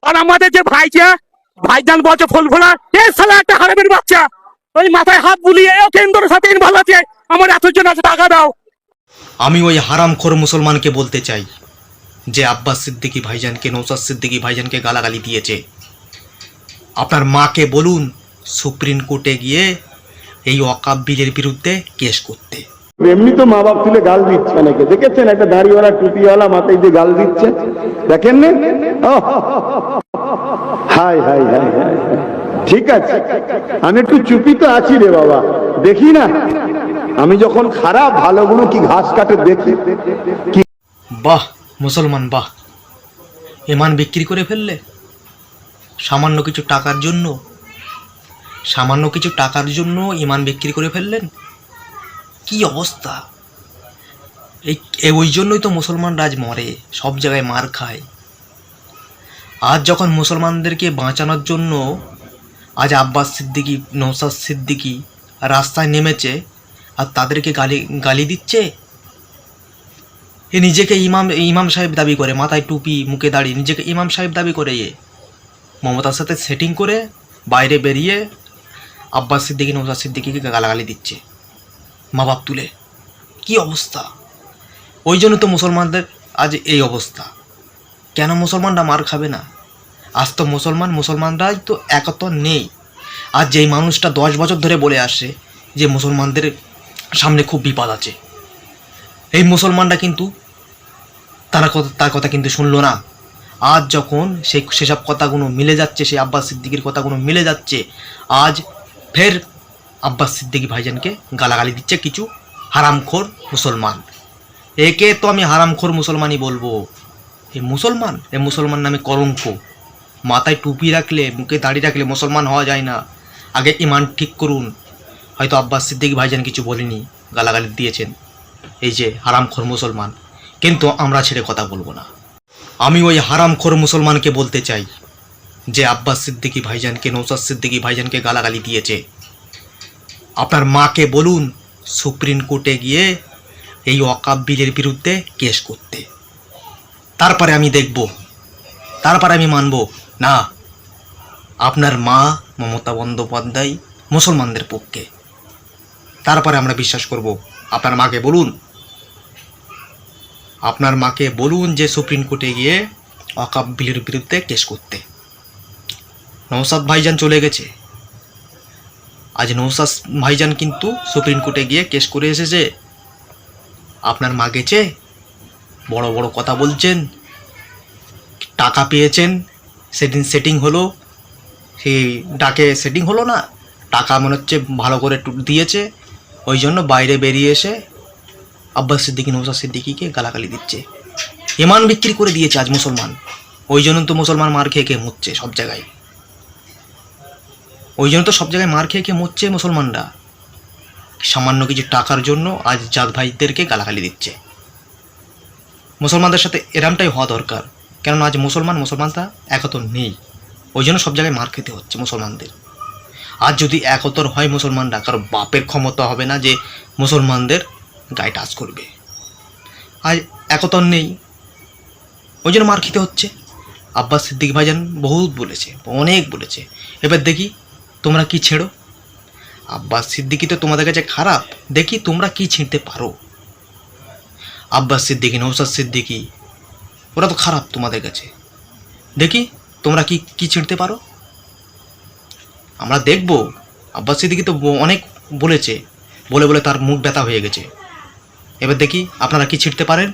আর আমাদের যে ভাইজান বলছে ফুলফোলা, এ শালা একটা হারামের বাচ্চা, ওই মাথায় হাত বুলিয়ে ও কেন্দ্রের সাথে ইনভলভ আছে, আমার এতজন আছে, টাকা দাও। আমি ওই হারামখোর মুসলমানকে বলতে চাই যে আব্বাস সিদ্দিকী ভাইজানকে, নওশাদ সিদ্দিকী ভাইজানকে গালাগালি দিয়েছে। আপনার মাকে বলুন সুপ্রিম কোর্টে গিয়ে এই ওয়াকফ বিলের বিরুদ্ধে কেস করতে। এমনি তো মা বাপ তুলে গাল দিচ্ছে অনেকে, দেখেছেন একটা দাড়িওয়ালা টুপিওয়ালা মাথায় দিয়ে গাল দিচ্ছে, দেখেন না? হাই হাই হাই হাই, ঠিক আছে আমি একটু চুপি তো আছি রে বাবা, দেখি না আমি যখন খারাপ ভালোগুলো কি ঘাস কাটে দেখি কি। বাহ মুসলমান বাহ, ইমান বিক্রি করে ফেললে সামান্য কিছু টাকার জন্য, সামান্য কিছু টাকার জন্য ইমান বিক্রি করে ফেললেন। কি অবস্থা! ওই জন্যই তো মুসলমান রাজ মরে, সব জায়গায় মার খায়। আজ যখন মুসলমানদেরকে বাঁচানোর জন্য আজ আব্বাস সিদ্দিকী, নওশাদ সিদ্দিকী রাস্তায় নেমেছে, আর তাদেরকে গালি দিচ্ছে। এ নিজেকে ইমাম সাহেব দাবি করে, মাথায় টুপি মুখে দাঁড়িয়ে নিজেকে ইমাম সাহেব দাবি করে। মমতার সাথে সেটিং করে বাইরে বেরিয়ে আব্বাস সিদ্দিকী, নওশাদ সিদ্দিকীকে গালাগালি দিচ্ছে মা বাপ তুলে। কি অবস্থা! ওই জন্য তো মুসলমানদের আজ এই অবস্থা। কেন মুসলমানরা মার খাবে না? আজ তো মুসলমানরাই তো একত্র নেই। আর যেই মানুষটা 10 বছর ধরে বলে আসে যে মুসলমানদের সামনে খুব বিপদ আছে, এই মুসলমানরা কিন্তু তার কথা কিন্তু শুনলো না। আজ যখন সেসব কথাগুলো মিলে যাচ্ছে, সেই আব্বাস সিদ্দিকীর কথাগুলো মিলে যাচ্ছে, আজ ফের আব্বাস সিদ্দিকী ভাইজানকে গালাগালি দিচ্ছে কিছু হারামখোর মুসলমান। একে তো আমি হারামখোর মুসলমানই বলবো। এই মুসলমান নামে কলঙ্ক। মাথায় টুপি রাখলে, মুখে দাড়ি রাখলে মুসলমান হওয়া যায় না। আগে ইমান ঠিক করুন। হয়তো আব্বাস সিদ্দিকী ভাইজান কিছু বলেনি, গালাগালি দিয়েছেন এই যে হারামখোর মুসলমান, কিন্তু আমরা ছেড়ে কথা বলবো না। আমি ওই হারামখোর মুসলমানকে বলতে চাই যে আব্বাস সিদ্দিকী ভাইজানকে, নওশাদ সিদ্দিকী ভাইজানকে গালাগালি দিয়েছে। আপনার মাকে বলুন সুপ্রিম কোর্টে গিয়ে এই ওয়াকফ বিলের বিরুদ্ধে কেস করতে। তারপরে আমি দেখব, তারপরে আমি মানব না আপনার মা মমতা বন্দ্যোপাধ্যায় মুসলমানদের পক্ষে। তারপরে আমরা বিশ্বাস করব। আপনার মাকে বলুন, আপনার মাকে বলুন যে সুপ্রিম কোর্টে গিয়ে ওয়াকফ বিলের বিরুদ্ধে কেস করতে। নওশাদ ভাইজান চলে গেছে, আজ নওশাদ ভাইজান কিন্তু সুপ্রিম কোর্টে গিয়ে কেস করে এসেছে। আপনার মা গেছে, বড় বড় কথা বলছেন, টাকা পেয়েছেন, সেদিন সেটিং হলো, সেই ডাকে সেটিং হলো না, টাকা মনে হচ্ছে ভালো করে দিয়েছে, ওই জন্য বাইরে বেরিয়ে এসে আব্বাস সিদ্দিকী, নওশাদ সিদ্দিকীকে গালাগালি দিচ্ছে। ইমান বিক্রি করে দিয়েছে আজ মুসলমান। ওই জন্য তো মুসলমান মার খেয়ে খেয়ে মরছে সব জায়গায়। ওই জন্য তো সব জায়গায় মার খেয়ে খেয়ে মরছে মুসলমানরা, সামান্য কিছু টাকার জন্য আজ জাত ভাইদেরকে গালাগালি দিচ্ছে। মুসলমানদের সাথে এরমটাই হওয়া দরকার, কেননা আজ মুসলমানরা একতর নেই, ওই জন্য সব জায়গায় মার খেতে হচ্ছে মুসলমানদের। আজ যদি একতর হয় মুসলমানরা, কারো বাপের ক্ষমতা হবে না যে মুসলমানদের গায়ে টাচ করবে। আজ একতর নেই, ওই জন্য মার খেতে হচ্ছে। আব্বাস সিদ্দিকী ভাইজান বহুত বলেছে, অনেক বলেছে, এবার দেখি তোমরা কি ছেড়ো। আব্বাস সিদ্দিকী তো তোমাদের কাছে খারাপ, দেখি তোমরা কি ছিঁড়তে পারো। আব্বাস সিদ্দিকী, নওশাদ সিদ্দিকী ওরা তো খারাপ তোমাদের কাছে, দেখি তোমরা কি ছিঁড়তে পারো। আমরা দেখব। আব্বাস সিদ্দিকী তো অনেক বলেছে, বলে বলে তার মুখ ব্যথা হয়ে গেছে। এবার দেখি আপনারা কি ছিঁড়তে পারেন।